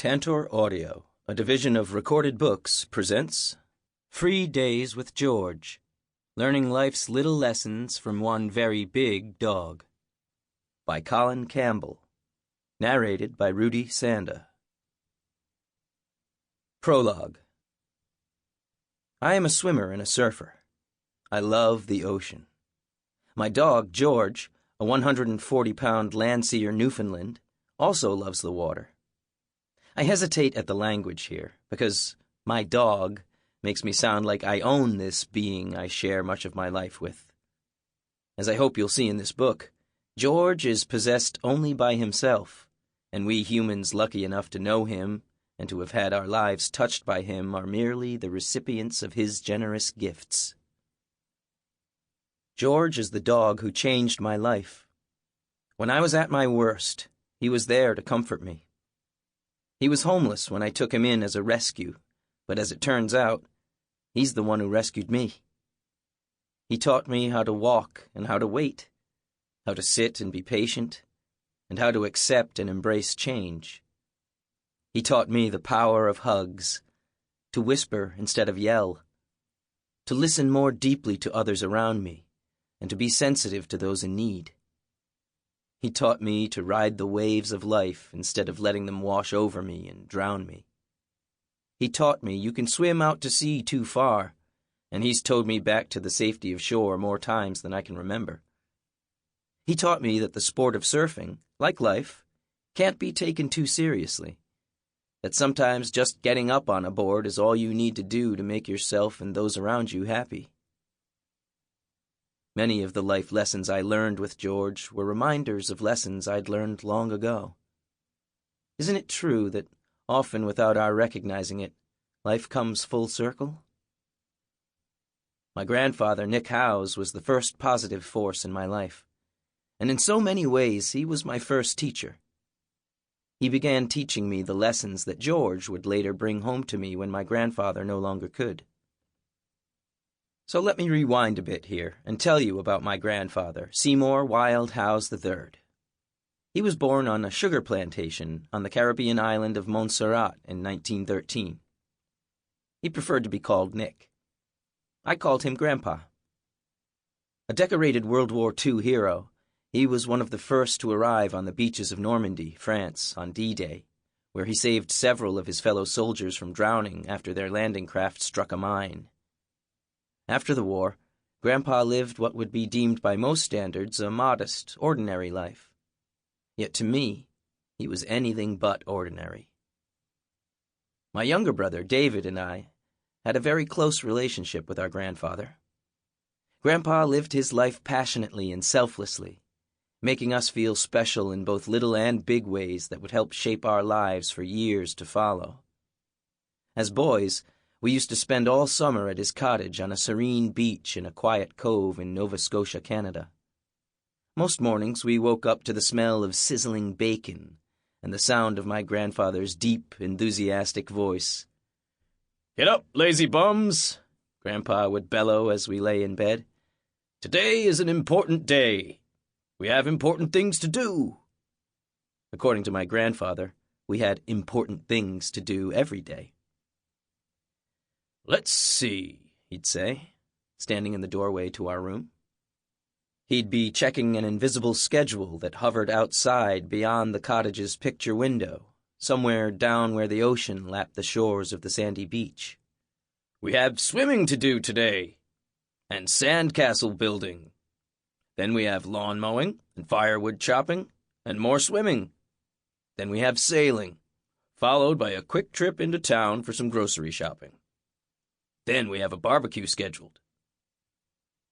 Tantor Audio, a division of Recorded Books, presents Free Days with George, Learning Life's Little Lessons from One Very Big Dog, by Colin Campbell, narrated by Rudy, Sanda. Prologue. I am a swimmer and a surfer. I love the ocean. My dog, George, a 140-pound Landseer Newfoundland, also loves the water. I hesitate at the language here, because my dog makes me sound like I own this being I share much of my life with. As I hope you'll see in this book, George is possessed only by himself, and we humans lucky enough to know him and to have had our lives touched by him are merely the recipients of his generous gifts. George is the dog who changed my life. When I was at my worst, he was there to comfort me. He was homeless when I took him in as a rescue, but as it turns out, he's the one who rescued me. He taught me how to walk and how to wait, how to sit and be patient, and how to accept and embrace change. He taught me the power of hugs, to whisper instead of yell, to listen more deeply to others around me, and to be sensitive to those in need. He taught me to ride the waves of life instead of letting them wash over me and drown me. He taught me you can swim out to sea too far, and he's towed me back to the safety of shore more times than I can remember. He taught me that the sport of surfing, like life, can't be taken too seriously, that sometimes just getting up on a board is all you need to do to make yourself and those around you happy. Many of the life lessons I learned with George were reminders of lessons I'd learned long ago. Isn't it true that, often without our recognizing it, life comes full circle? My grandfather, Nick Howes, was the first positive force in my life, and in so many ways he was my first teacher. He began teaching me the lessons that George would later bring home to me when my grandfather no longer could. So let me rewind a bit here and tell you about my grandfather, Seymour Wilde Howes III. He was born on a sugar plantation on the Caribbean island of Montserrat in 1913. He preferred to be called Nick. I called him Grandpa. A decorated World War II hero, he was one of the first to arrive on the beaches of Normandy, France, on D-Day, where he saved several of his fellow soldiers from drowning after their landing craft struck a mine. After the war, Grandpa lived what would be deemed by most standards a modest, ordinary life. Yet to me, he was anything but ordinary. My younger brother, David, and I had a very close relationship with our grandfather. Grandpa lived his life passionately and selflessly, making us feel special in both little and big ways that would help shape our lives for years to follow. As boys, we used to spend all summer at his cottage on a serene beach in a quiet cove in Nova Scotia, Canada. Most mornings we woke up to the smell of sizzling bacon and the sound of my grandfather's deep, enthusiastic voice. "Get up, lazy bums," Grandpa would bellow as we lay in bed. "Today is an important day. We have important things to do." According to my grandfather, we had important things to do every day. "Let's see," he'd say, standing in the doorway to our room. He'd be checking an invisible schedule that hovered outside beyond the cottage's picture window, somewhere down where the ocean lapped the shores of the sandy beach. "We have swimming to do today, and sandcastle building. Then we have lawn mowing and firewood chopping, and more swimming. Then we have sailing, followed by a quick trip into town for some grocery shopping. Then we have a barbecue scheduled.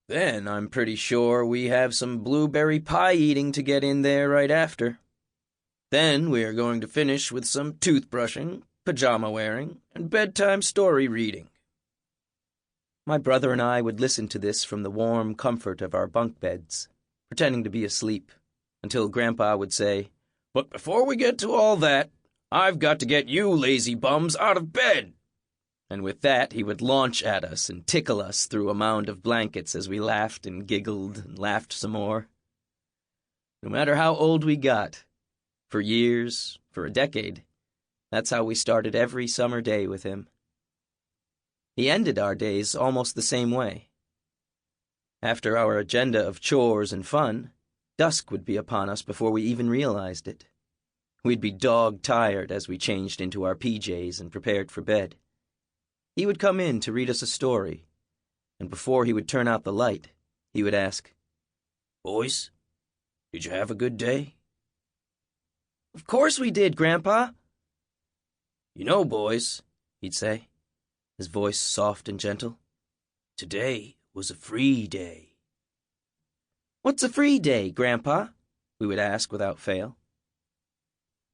Then I'm pretty sure we have some blueberry pie eating to get in there right after. Then we are going to finish with some toothbrushing, pajama wearing, and bedtime story reading." My brother and I would listen to this from the warm comfort of our bunk beds, pretending to be asleep, until Grandpa would say, "But before we get to all that, I've got to get you lazy bums out of bed." And with that, he would launch at us and tickle us through a mound of blankets as we laughed and giggled and laughed some more. No matter how old we got, for years, for a decade, That's how we started every summer day with him. He ended our days almost the same way. After our agenda of chores and fun, dusk would be upon us before we even realized it. We'd be dog-tired as we changed into our PJs and prepared for bed. He would come in to read us a story, and before he would turn out the light, he would ask, "Boys, did you have a good day?" "Of course we did, Grandpa." "You know, boys," he'd say, his voice soft and gentle, "today was a free day." "What's a free day, Grandpa?" we would ask without fail.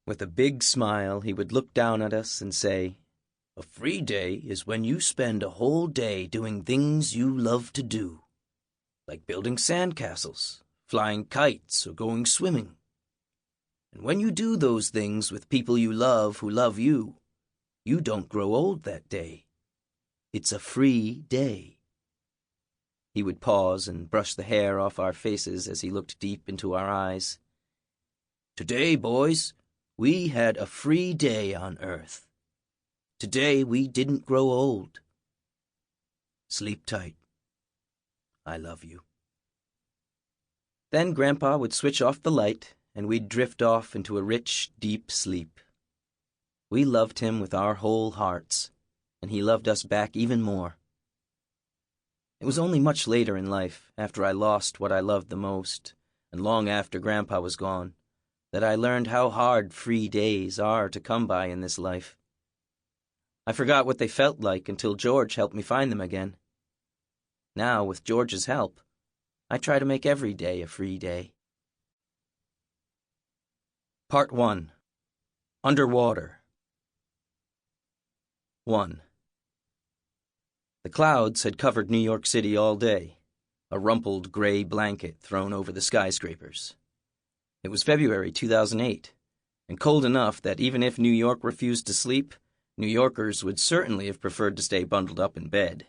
With a big smile, he would look down at us and say, "A free day is when you spend a whole day doing things you love to do, like building sandcastles, flying kites, or going swimming. And when you do those things with people you love who love you, you don't grow old that day. It's a free day." He would pause and brush the hair off our faces as he looked deep into our eyes. "Today, boys, we had a free day on Earth. Today we didn't grow old. Sleep tight. I love you." Then Grandpa would switch off the light, and we'd drift off into a rich, deep sleep. We loved him with our whole hearts, and he loved us back even more. It was only much later in life, after I lost what I loved the most, and long after Grandpa was gone, that I learned how hard free days are to come by in this life. I forgot what they felt like until George helped me find them again. Now, with George's help, I try to make every day a free day. Part 1. Underwater. 1. The clouds had covered New York City all day, a rumpled gray blanket thrown over the skyscrapers. It was February 2008, and cold enough that even if New York refused to sleep, New Yorkers would certainly have preferred to stay bundled up in bed.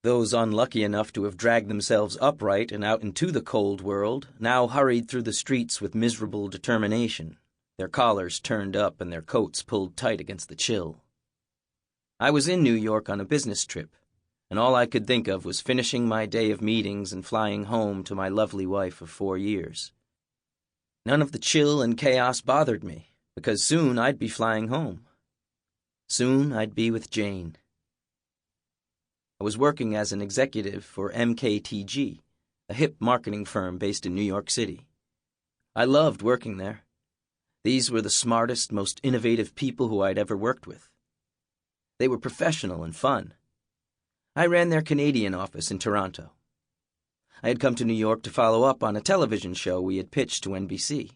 Those unlucky enough to have dragged themselves upright and out into the cold world now hurried through the streets with miserable determination, their collars turned up and their coats pulled tight against the chill. I was in New York on a business trip, and all I could think of was finishing my day of meetings and flying home to my lovely wife of 4 years. None of the chill and chaos bothered me, because soon I'd be flying home. Soon I'd be with Jane. I was working as an executive for MKTG, a hip marketing firm based in New York City. I loved working there. These were the smartest, most innovative people who I'd ever worked with. They were professional and fun. I ran their Canadian office in Toronto. I had come to New York to follow up on a television show we had pitched to NBC.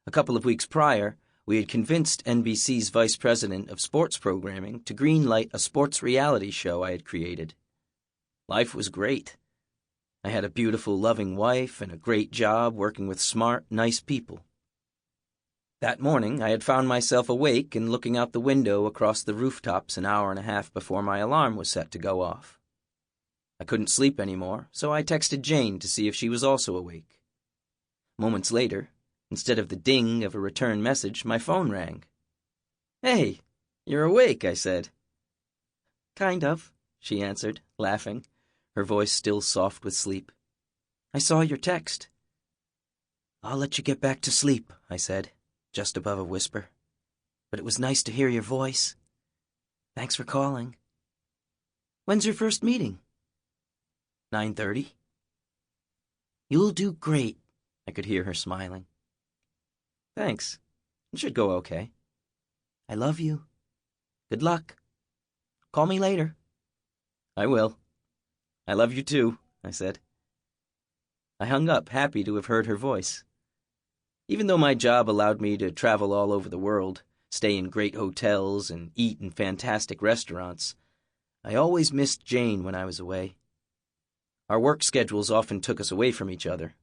A couple of weeks prior, we had convinced NBC's vice president of sports programming to greenlight a sports reality show I had created. Life was great. I had a beautiful, loving wife and a great job working with smart, nice people. That morning, I had found myself awake and looking out the window across the rooftops an hour and a half before my alarm was set to go off. I couldn't sleep anymore, so I texted Jane to see if she was also awake. Moments later, instead of the ding of a return message, my phone rang. "Hey, you're awake," I said. "Kind of," she answered, laughing, her voice still soft with sleep. "I saw your text." "I'll let you get back to sleep," I said, just above a whisper. "But it was nice to hear your voice. Thanks for calling." "When's your first meeting?" 9:30. "You'll do great," I could hear her smiling. "Thanks. It should go okay." "I love you. Good luck. Call me later." "I will. I love you too," I said. I hung up, happy to have heard her voice. Even though my job allowed me to travel all over the world, stay in great hotels, and eat in fantastic restaurants, I always missed Jane when I was away. Our work schedules often took us away from each other,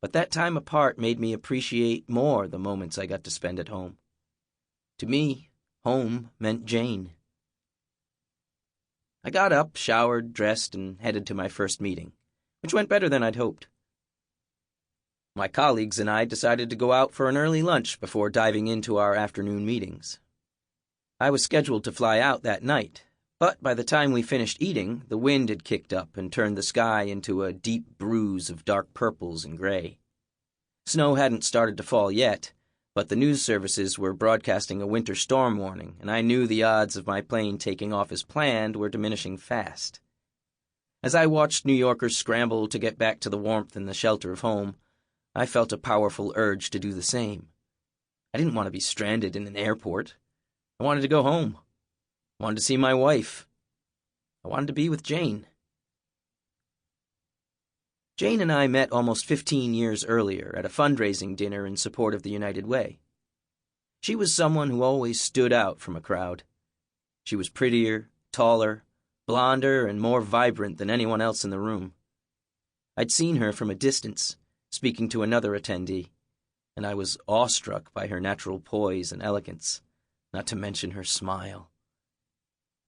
but that time apart made me appreciate more the moments I got to spend at home. To me, home meant Jane. I got up, showered, dressed, and headed to my first meeting, which went better than I'd hoped. My colleagues and I decided to go out for an early lunch before diving into our afternoon meetings. I was scheduled to fly out that night, but by the time we finished eating, the wind had kicked up and turned the sky into a deep bruise of dark purples and gray. Snow hadn't started to fall yet, but the news services were broadcasting a winter storm warning, and I knew the odds of my plane taking off as planned were diminishing fast. As I watched New Yorkers scramble to get back to the warmth and the shelter of home, I felt a powerful urge to do the same. I didn't want to be stranded in an airport. I wanted to go home. I wanted to see my wife. I wanted to be with Jane. Jane and I met almost 15 years earlier at a fundraising dinner in support of the United Way. She was someone who always stood out from a crowd. She was prettier, taller, blonder, and more vibrant than anyone else in the room. I'd seen her from a distance, speaking to another attendee, and I was awestruck by her natural poise and elegance, not to mention her smile.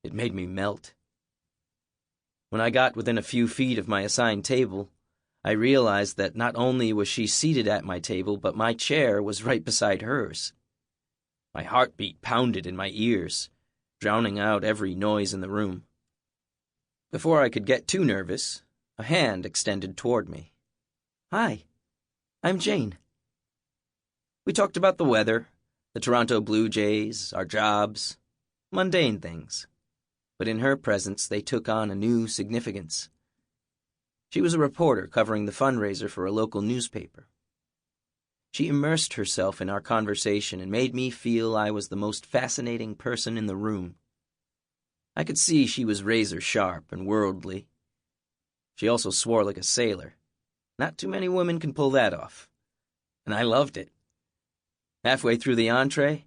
It made me melt. When I got within a few feet of my assigned table, I realized that not only was she seated at my table, but my chair was right beside hers. My heartbeat pounded in my ears, drowning out every noise in the room. Before I could get too nervous, a hand extended toward me. "Hi, I'm Jane." We talked about the weather, the Toronto Blue Jays, our jobs, mundane things. But in her presence, they took on a new significance. She was a reporter covering the fundraiser for a local newspaper. She immersed herself in our conversation and made me feel I was the most fascinating person in the room. I could see she was razor-sharp and worldly. She also swore like a sailor. Not too many women can pull that off. And I loved it. Halfway through the entree,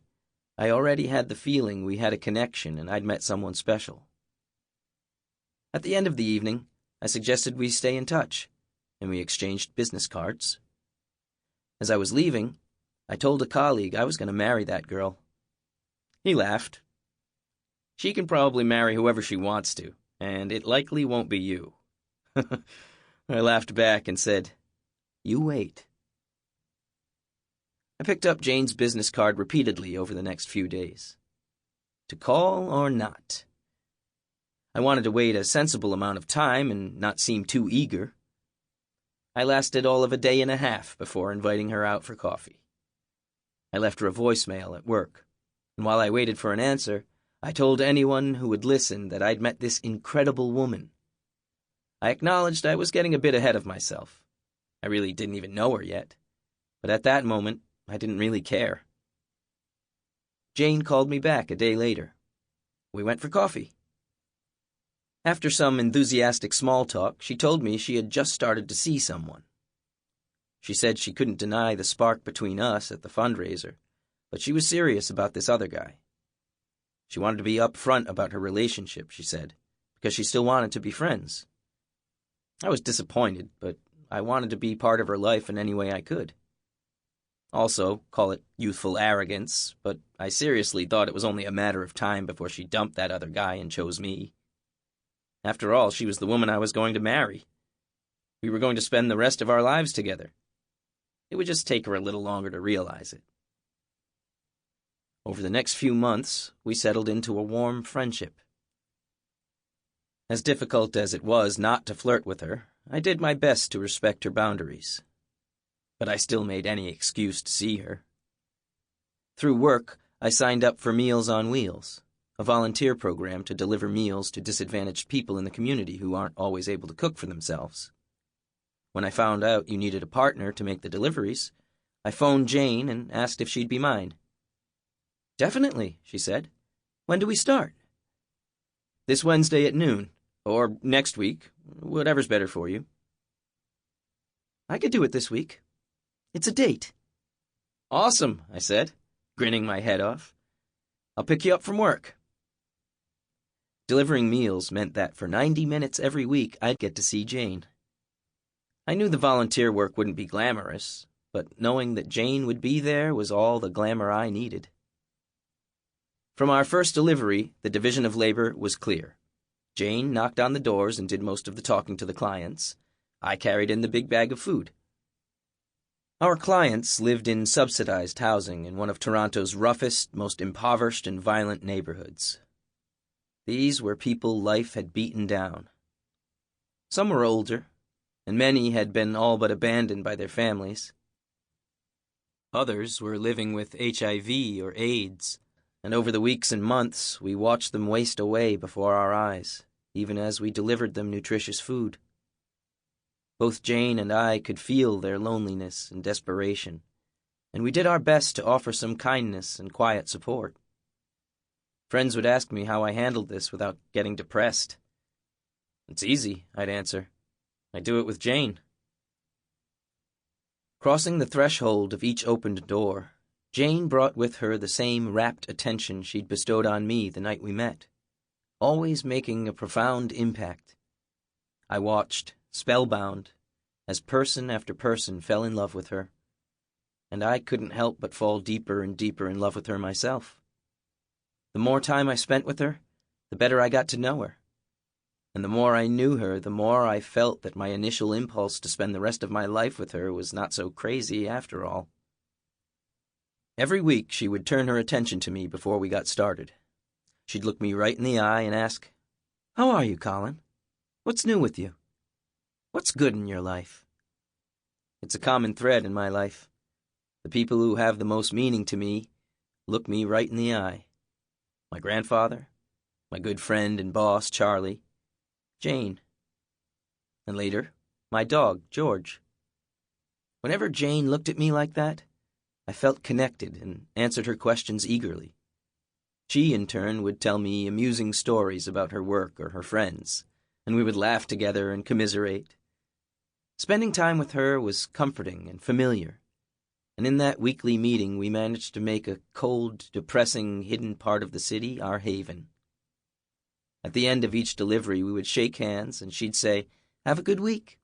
I already had the feeling we had a connection and I'd met someone special. At the end of the evening, I suggested we stay in touch, and we exchanged business cards. As I was leaving, I told a colleague I was going to marry that girl. He laughed. "She can probably marry whoever she wants to, and it likely won't be you." I laughed back and said, "You wait." I picked up Jane's business card repeatedly over the next few days. To call or not? I wanted to wait a sensible amount of time and not seem too eager. I lasted all of a day and a half before inviting her out for coffee. I left her a voicemail at work, and while I waited for an answer, I told anyone who would listen that I'd met this incredible woman. I acknowledged I was getting a bit ahead of myself. I really didn't even know her yet, but at that moment, I didn't really care. Jane called me back a day later. We went for coffee. After some enthusiastic small talk, she told me she had just started to see someone. She said she couldn't deny the spark between us at the fundraiser, but she was serious about this other guy. She wanted to be upfront about her relationship, she said, because she still wanted to be friends. I was disappointed, but I wanted to be part of her life in any way I could. Also, call it youthful arrogance, but I seriously thought it was only a matter of time before she dumped that other guy and chose me. After all, she was the woman I was going to marry. We were going to spend the rest of our lives together. It would just take her a little longer to realize it. Over the next few months, we settled into a warm friendship. As difficult as it was not to flirt with her, I did my best to respect her boundaries. But I still made any excuse to see her. Through work, I signed up for Meals on Wheels, a volunteer program to deliver meals to disadvantaged people in the community who aren't always able to cook for themselves. When I found out you needed a partner to make the deliveries, I phoned Jane and asked if she'd be mine. "Definitely," she said. "When do we start?" "This Wednesday at noon, or next week, whatever's better for you." "I could do it this week. It's a date." "Awesome," I said, grinning my head off. "I'll pick you up from work." Delivering meals meant that for 90 minutes every week I'd get to see Jane. I knew the volunteer work wouldn't be glamorous, but knowing that Jane would be there was all the glamour I needed. From our first delivery, the division of labor was clear. Jane knocked on the doors and did most of the talking to the clients. I carried in the big bag of food. Our clients lived in subsidized housing in one of Toronto's roughest, most impoverished and violent neighborhoods. These were people life had beaten down. Some were older, and many had been all but abandoned by their families. Others were living with HIV or AIDS, and over the weeks and months we watched them waste away before our eyes, even as we delivered them nutritious food. Both Jane and I could feel their loneliness and desperation, and we did our best to offer some kindness and quiet support. Friends would ask me how I handled this without getting depressed. "It's easy," I'd answer. "I do it with Jane." Crossing the threshold of each opened door, Jane brought with her the same rapt attention she'd bestowed on me the night we met, always making a profound impact. I watched, spellbound, as person after person fell in love with her, and I couldn't help but fall deeper and deeper in love with her myself. The more time I spent with her, the better I got to know her. And the more I knew her, the more I felt that my initial impulse to spend the rest of my life with her was not so crazy after all. Every week she would turn her attention to me before we got started. She'd look me right in the eye and ask, "How are you, Colin? What's new with you? What's good in your life?" It's a common thread in my life. The people who have the most meaning to me look me right in the eye. My grandfather, my good friend and boss, Charlie, Jane, and later, my dog, George. Whenever Jane looked at me like that, I felt connected and answered her questions eagerly. She, in turn, would tell me amusing stories about her work or her friends, and we would laugh together and commiserate. Spending time with her was comforting and familiar, and in that weekly meeting we managed to make a cold, depressing, hidden part of the city our haven. At the end of each delivery, we would shake hands, and she'd say, "Have a good week."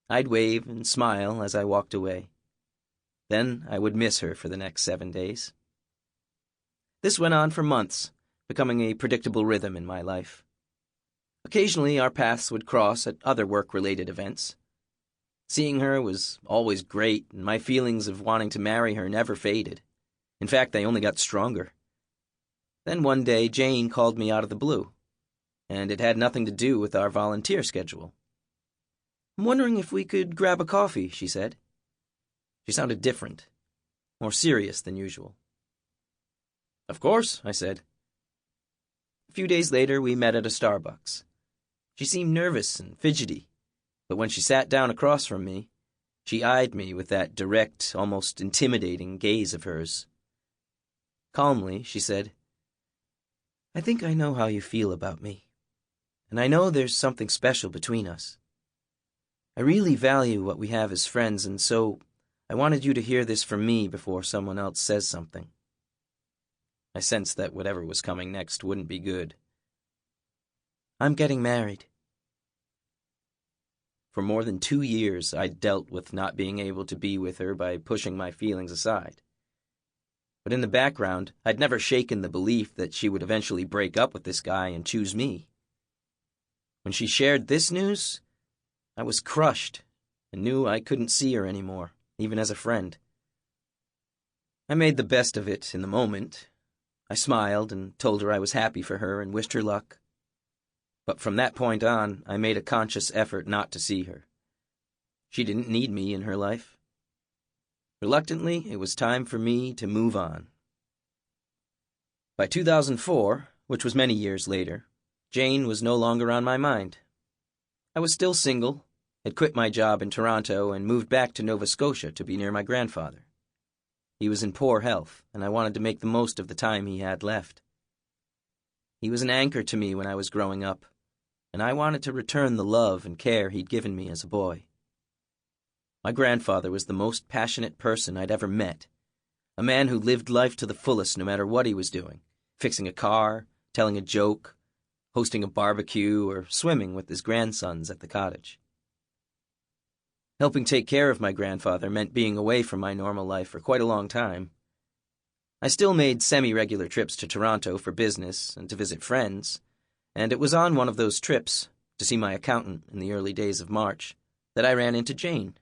I'd wave and smile as I walked away. Then I would miss her for the next 7 days. This went on for months, becoming a predictable rhythm in my life. Occasionally, our paths would cross at other work-related events. Seeing her was always great, and my feelings of wanting to marry her never faded. In fact, they only got stronger. Then one day, Jane called me out of the blue, and it had nothing to do with our volunteer schedule. "I'm wondering if we could grab a coffee," she said. She sounded different, more serious than usual. "Of course," I said. A few days later, we met at a Starbucks. She seemed nervous and fidgety, but when she sat down across from me, she eyed me with that direct, almost intimidating gaze of hers. Calmly, she said, "I think I know how you feel about me. And I know there's something special between us. I really value what we have as friends, and so I wanted you to hear this from me before someone else says something." I sensed that whatever was coming next wouldn't be good. "I'm getting married." For more than 2 years, I'd dealt with not being able to be with her by pushing my feelings aside. But in the background, I'd never shaken the belief that she would eventually break up with this guy and choose me. When she shared this news, I was crushed and knew I couldn't see her anymore, even as a friend. I made the best of it in the moment. I smiled and told her I was happy for her and wished her luck. But from that point on, I made a conscious effort not to see her. She didn't need me in her life. Reluctantly, it was time for me to move on. By 2004, which was many years later, Jane was no longer on my mind. I was still single, had quit my job in Toronto, and moved back to Nova Scotia to be near my grandfather. He was in poor health, and I wanted to make the most of the time he had left. He was an anchor to me when I was growing up, and I wanted to return the love and care he'd given me as a boy. My grandfather was the most passionate person I'd ever met, a man who lived life to the fullest no matter what he was doing, fixing a car, telling a joke, hosting a barbecue, or swimming with his grandsons at the cottage. Helping take care of my grandfather meant being away from my normal life for quite a long time. I still made semi-regular trips to Toronto for business and to visit friends, and it was on one of those trips, to see my accountant in the early days of March, that I ran into Jane.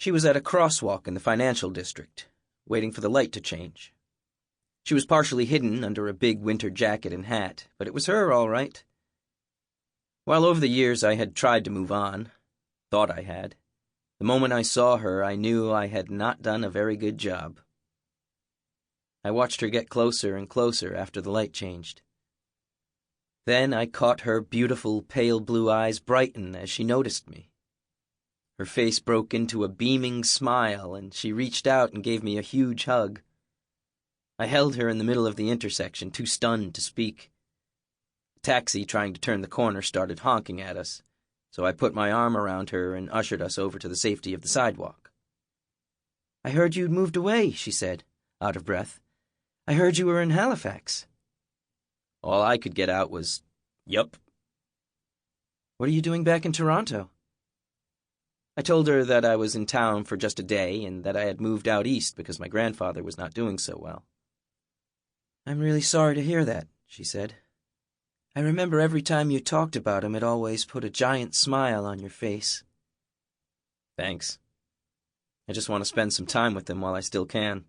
She was at a crosswalk in the financial district, waiting for the light to change. She was partially hidden under a big winter jacket and hat, but it was her, all right. While over the years I had tried to move on, thought I had, the moment I saw her I knew I had not done a very good job. I watched her get closer and closer after the light changed. Then I caught her beautiful, pale blue eyes brighten as she noticed me. Her face broke into a beaming smile, and she reached out and gave me a huge hug. I held her in the middle of the intersection, too stunned to speak. The taxi, trying to turn the corner, started honking at us, so I put my arm around her and ushered us over to the safety of the sidewalk. "I heard you'd moved away," she said, out of breath. "I heard you were in Halifax." All I could get out was, "Yup." "What are you doing back in Toronto?" I told her that I was in town for just a day and that I had moved out east because my grandfather was not doing so well. "I'm really sorry to hear that," she said. "I remember every time you talked about him, it always put a giant smile on your face." "Thanks. I just want to spend some time with him while I still can."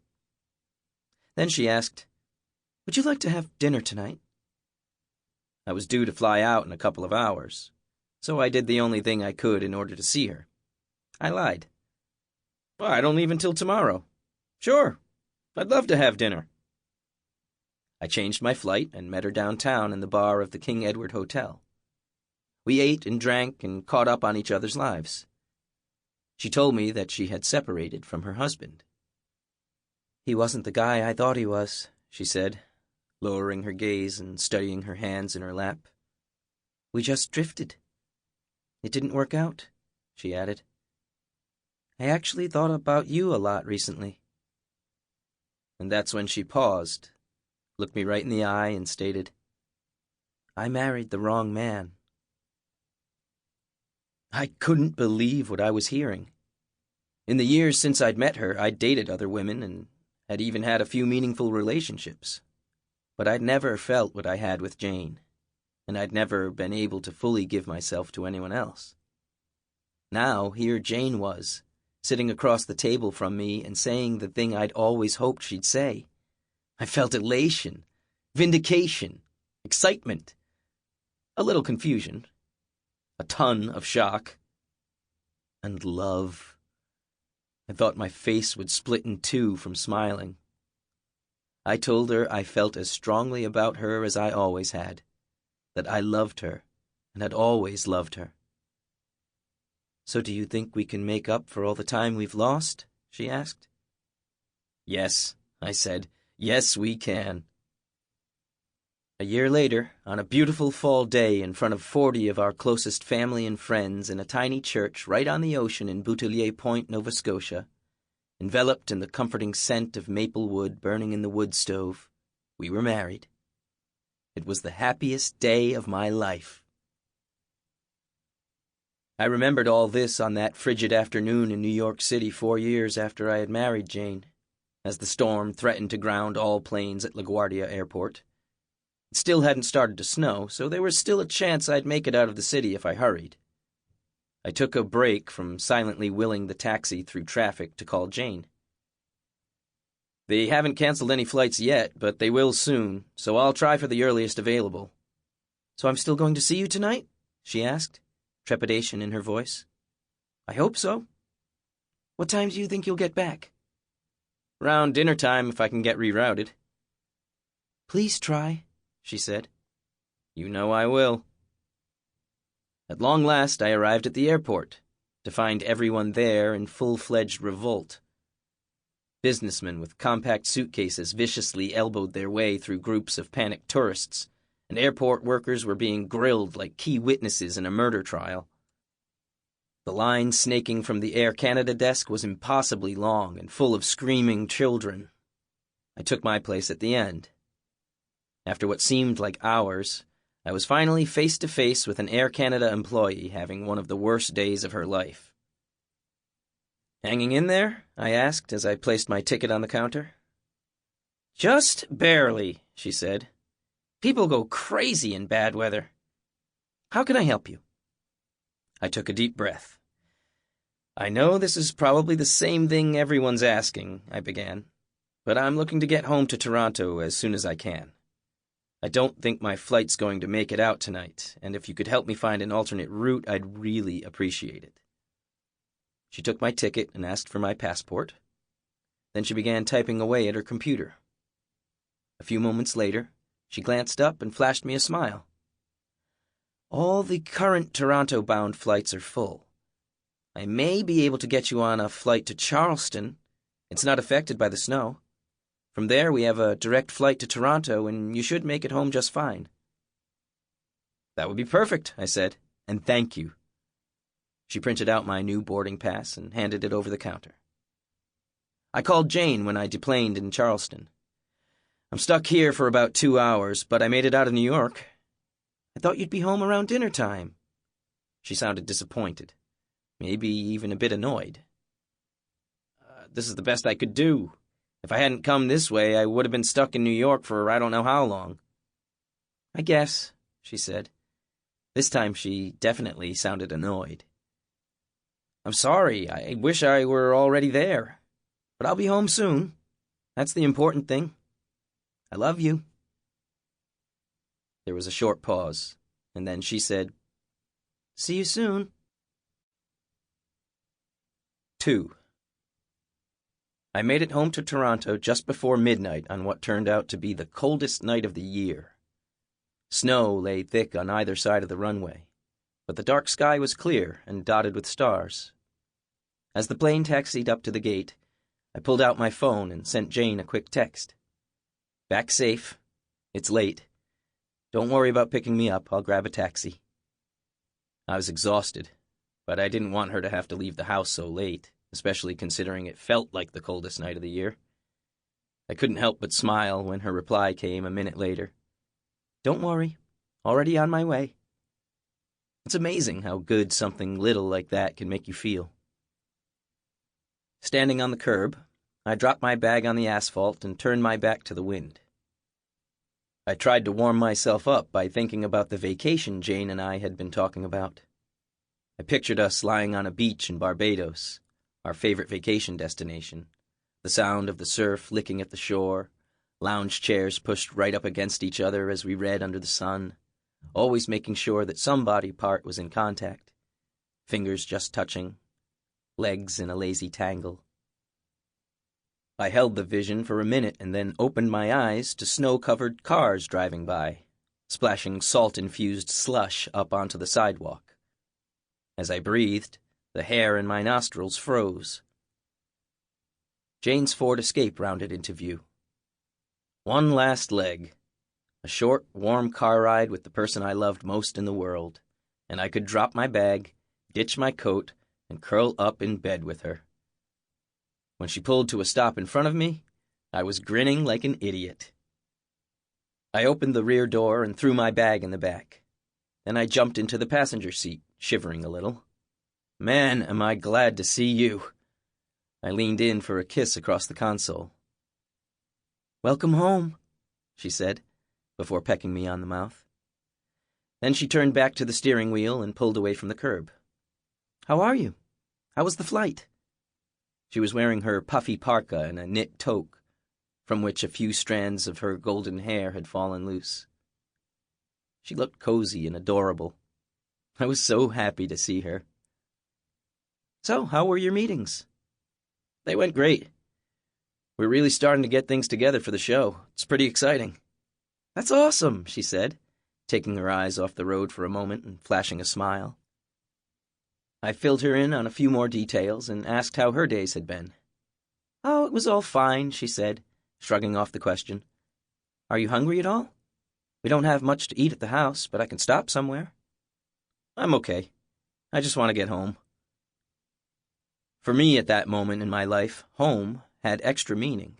Then she asked, "Would you like to have dinner tonight?" I was due to fly out in a couple of hours, so I did the only thing I could in order to see her. I lied. "Well, I don't leave until tomorrow." "Sure, I'd love to have dinner." I changed my flight and met her downtown in the bar of the King Edward Hotel. We ate and drank and caught up on each other's lives. She told me that she had separated from her husband. "He wasn't the guy I thought he was," she said, lowering her gaze and studying her hands in her lap. "We just drifted. It didn't work out," she added. "I actually thought about you a lot recently." And that's when she paused, looked me right in the eye, and stated, "I married the wrong man." I couldn't believe what I was hearing. In the years since I'd met her, I'd dated other women and had even had a few meaningful relationships. But I'd never felt what I had with Jane, and I'd never been able to fully give myself to anyone else. Now, here Jane was, sitting across the table from me and saying the thing I'd always hoped she'd say. I felt elation, vindication, excitement, a little confusion, a ton of shock, and love. I thought my face would split in two from smiling. I told her I felt as strongly about her as I always had, that I loved her and had always loved her. "So do you think we can make up for all the time we've lost?" she asked. "Yes," I said. "Yes, we can." A year later, on a beautiful fall day in front of 40 of our closest family and friends in a tiny church right on the ocean in Boutillier Point, Nova Scotia, enveloped in the comforting scent of maple wood burning in the wood stove, we were married. It was the happiest day of my life. I remembered all this on that frigid afternoon in New York City 4 years after I had married Jane, as the storm threatened to ground all planes at LaGuardia Airport. It still hadn't started to snow, so there was still a chance I'd make it out of the city if I hurried. I took a break from silently willing the taxi through traffic to call Jane. "They haven't canceled any flights yet, but they will soon, so I'll try for the earliest available." "So I'm still going to see you tonight?" she asked, trepidation in her voice. "I hope so." "What time do you think you'll get back?" "Around dinner time if I can get rerouted." "Please try," she said. "You know I will." At long last I arrived at the airport, to find everyone there in full-fledged revolt. Businessmen with compact suitcases viciously elbowed their way through groups of panicked tourists, and airport workers were being grilled like key witnesses in a murder trial. The line snaking from the Air Canada desk was impossibly long and full of screaming children. I took my place at the end. After what seemed like hours, I was finally face to face with an Air Canada employee having one of the worst days of her life. "Hanging in there?" I asked as I placed my ticket on the counter. "Just barely," she said. "People go crazy in bad weather. How can I help you?" I took a deep breath. "I know this is probably the same thing everyone's asking," I began, "but I'm looking to get home to Toronto as soon as I can. I don't think my flight's going to make it out tonight, and if you could help me find an alternate route, I'd really appreciate it." She took my ticket and asked for my passport. Then she began typing away at her computer. A few moments later, she glanced up and flashed me a smile. "All the current Toronto-bound flights are full. I may be able to get you on a flight to Charleston. It's not affected by the snow. From there, we have a direct flight to Toronto, and you should make it home just fine." "That would be perfect," I said, "and thank you." She printed out my new boarding pass and handed it over the counter. I called Jane when I deplaned in Charleston. "I'm stuck here for about 2 hours, but I made it out of New York." "I thought you'd be home around dinner time." She sounded disappointed, maybe even a bit annoyed. This is the best I could do. If I hadn't come this way, I would have been stuck in New York for I don't know how long." "I guess," she said. This time she definitely sounded annoyed. "I'm sorry. I wish I were already there. But I'll be home soon. That's the important thing. I love you." There was a short pause, and then she said, "See you soon." 2. I made it home to Toronto just before midnight on what turned out to be the coldest night of the year. Snow lay thick on either side of the runway, but the dark sky was clear and dotted with stars. As the plane taxied up to the gate, I pulled out my phone and sent Jane a quick text. "Back safe. It's late. Don't worry about picking me up. I'll grab a taxi." I was exhausted, but I didn't want her to have to leave the house so late, especially considering it felt like the coldest night of the year. I couldn't help but smile when her reply came a minute later. "Don't worry. Already on my way." It's amazing how good something little like that can make you feel. Standing on the curb, I dropped my bag on the asphalt and turned my back to the wind. I tried to warm myself up by thinking about the vacation Jane and I had been talking about. I pictured us lying on a beach in Barbados, our favorite vacation destination, the sound of the surf licking at the shore, lounge chairs pushed right up against each other as we read under the sun, always making sure that some body part was in contact, fingers just touching, legs in a lazy tangle. I held the vision for a minute and then opened my eyes to snow-covered cars driving by, splashing salt-infused slush up onto the sidewalk. As I breathed, the hair in my nostrils froze. Jane's Ford Escape rounded into view. One last leg. A short, warm car ride with the person I loved most in the world, and I could drop my bag, ditch my coat, and curl up in bed with her. When she pulled to a stop in front of me, I was grinning like an idiot. I opened the rear door and threw my bag in the back. Then I jumped into the passenger seat, shivering a little. "Man, am I glad to see you." I leaned in for a kiss across the console. "Welcome home," she said, before pecking me on the mouth. Then she turned back to the steering wheel and pulled away from the curb. "How are you? How was the flight?" She was wearing her puffy parka and a knit toque, from which a few strands of her golden hair had fallen loose. She looked cozy and adorable. I was so happy to see her. "So, how were your meetings?" "They went great. We're really starting to get things together for the show. It's pretty exciting." "That's awesome," she said, taking her eyes off the road for a moment and flashing a smile. I filled her in on a few more details and asked how her days had been. "Oh, it was all fine," she said, shrugging off the question. "Are you hungry at all? We don't have much to eat at the house, but I can stop somewhere." "I'm okay. I just want to get home." For me at that moment in my life, home had extra meaning.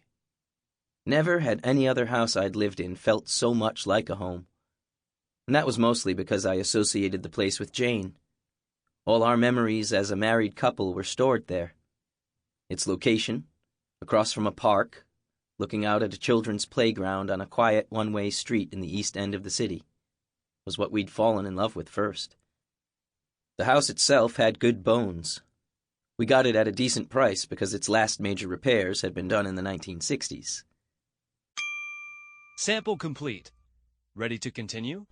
Never had any other house I'd lived in felt so much like a home. And that was mostly because I associated the place with Jane. All our memories as a married couple were stored there. Its location, across from a park, looking out at a children's playground on a quiet one-way street in the east end of the city, was what we'd fallen in love with first. The house itself had good bones. We got it at a decent price because its last major repairs had been done in the 1960s. Sample complete. Ready to continue?